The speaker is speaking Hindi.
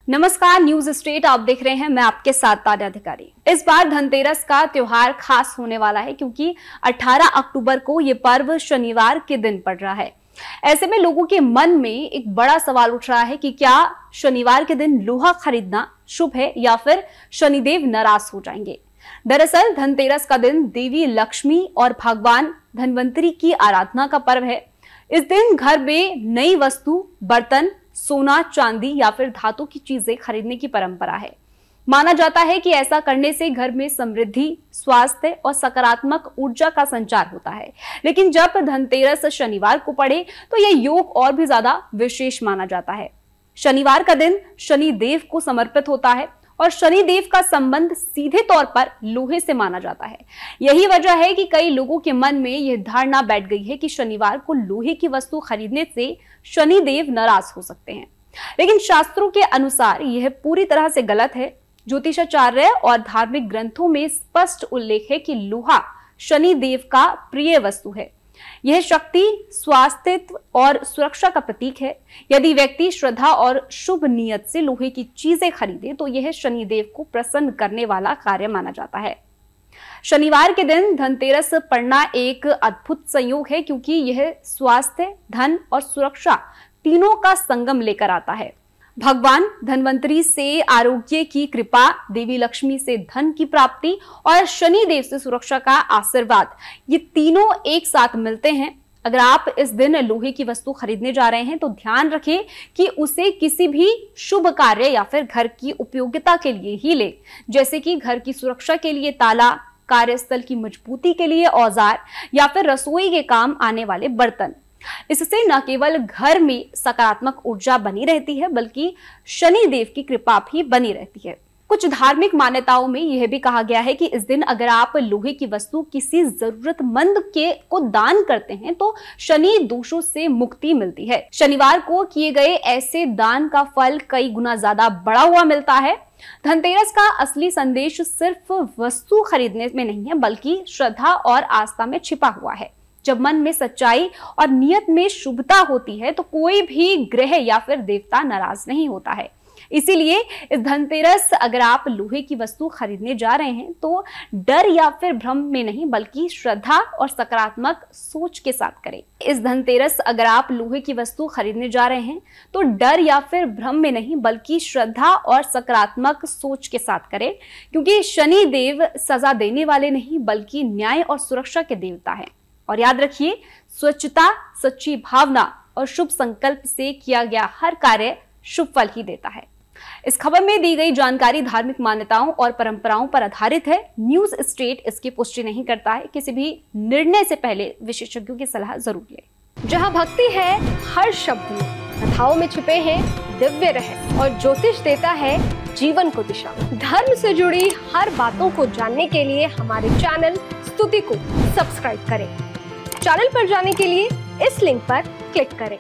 नमस्कार, न्यूज स्ट्रेट आप देख रहे हैं। मैं आपके साथ ताजा अधिकारी। इस बार धनतेरस का त्योहार खास होने वाला है क्योंकि 18 अक्टूबर को ये पर्व शनिवार के दिन पड़ रहा है। ऐसे में लोगों के मन में एक बड़ा सवाल उठ रहा है कि क्या शनिवार के दिन लोहा खरीदना शुभ है या फिर शनिदेव नाराज हो जाएंगे। दरअसल धनतेरस का दिन देवी लक्ष्मी और भगवान धन्वंतरी की आराधना का पर्व है। इस दिन घर में नई वस्तु, बर्तन, सोना, चांदी या फिर धातु की चीजें खरीदने की परंपरा है। माना जाता है कि ऐसा करने से घर में समृद्धि, स्वास्थ्य और सकारात्मक ऊर्जा का संचार होता है। लेकिन जब धनतेरस शनिवार को पड़े तो यह योग और भी ज्यादा विशेष माना जाता है। शनिवार का दिन शनि देव को समर्पित होता है और शनि देव का संबंध सीधे तौर पर लोहे से माना जाता है। यही वजह है कि कई लोगों के मन में यह धारणा बैठ गई है कि शनिवार को लोहे की वस्तु खरीदने से शनि देव नाराज हो सकते हैं। लेकिन शास्त्रों के अनुसार यह पूरी तरह से गलत है। ज्योतिषाचार्य और धार्मिक ग्रंथों में स्पष्ट उल्लेख है कि लोहा शनि देव का प्रिय वस्तु है। यह शक्ति, स्वास्थ्य और सुरक्षा का प्रतीक है। यदि व्यक्ति श्रद्धा और शुभ नियत से लोहे की चीजें खरीदे तो यह शनिदेव को प्रसन्न करने वाला कार्य माना जाता है। शनिवार के दिन धनतेरस पड़ना एक अद्भुत संयोग है क्योंकि यह स्वास्थ्य, धन और सुरक्षा तीनों का संगम लेकर आता है। भगवान धन्वंतरी से आरोग्य की कृपा, देवी लक्ष्मी से धन की प्राप्ति और शनि देव से सुरक्षा का आशीर्वाद, ये तीनों एक साथ मिलते हैं। अगर आप इस दिन लोहे की वस्तु खरीदने जा रहे हैं तो ध्यान रखें कि उसे किसी भी शुभ कार्य या फिर घर की उपयोगिता के लिए ही ले, जैसे कि घर की सुरक्षा के लिए ताला, कार्यस्थल की मजबूती के लिए औजार या फिर रसोई के काम आने वाले बर्तन। इससे न केवल घर में सकारात्मक ऊर्जा बनी रहती है बल्कि शनि देव की कृपा भी बनी रहती है। कुछ धार्मिक मान्यताओं में यह भी कहा गया है कि इस दिन अगर आप लोहे की वस्तु किसी जरूरतमंद को दान करते हैं तो शनि दोषों से मुक्ति मिलती है। शनिवार को किए गए ऐसे दान का फल कई गुना ज्यादा बढ़ा हुआ मिलता है। धनतेरस का असली संदेश सिर्फ वस्तु खरीदने में नहीं है बल्कि श्रद्धा और आस्था में छिपा हुआ है। जब मन में सच्चाई और नियत में शुभता होती है तो कोई भी ग्रह या फिर देवता नाराज नहीं होता है। इसीलिए इस धनतेरस अगर आप लोहे की वस्तु खरीदने जा रहे हैं तो डर या फिर भ्रम में नहीं बल्कि श्रद्धा और सकारात्मक सोच के साथ करें। इस धनतेरस अगर आप लोहे की वस्तु खरीदने जा रहे हैं तो डर या फिर भ्रम में नहीं बल्कि श्रद्धा और सकारात्मक सोच के साथ करें, क्योंकि शनि देव सजा देने वाले नहीं बल्कि न्याय और सुरक्षा के देवता है। और याद रखिए, स्वच्छता, सच्ची भावना और शुभ संकल्प से किया गया हर कार्य शुभ फल ही देता है। इस खबर में दी गई जानकारी धार्मिक मान्यताओं और परंपराओं पर आधारित है। न्यूज स्ट्रेट इसकी पुष्टि नहीं करता है। किसी भी निर्णय से पहले विशेषज्ञों की सलाह जरूर लें। जहां भक्ति है हर शब्द में, कथाओं में छिपे हैं दिव्य रहस्य और ज्योतिष देता है जीवन को दिशा। धर्म से जुड़ी हर बातों को जानने के लिए हमारे चैनल स्तुति को सब्सक्राइब करें। चैनल पर जाने के लिए इस लिंक पर क्लिक करें।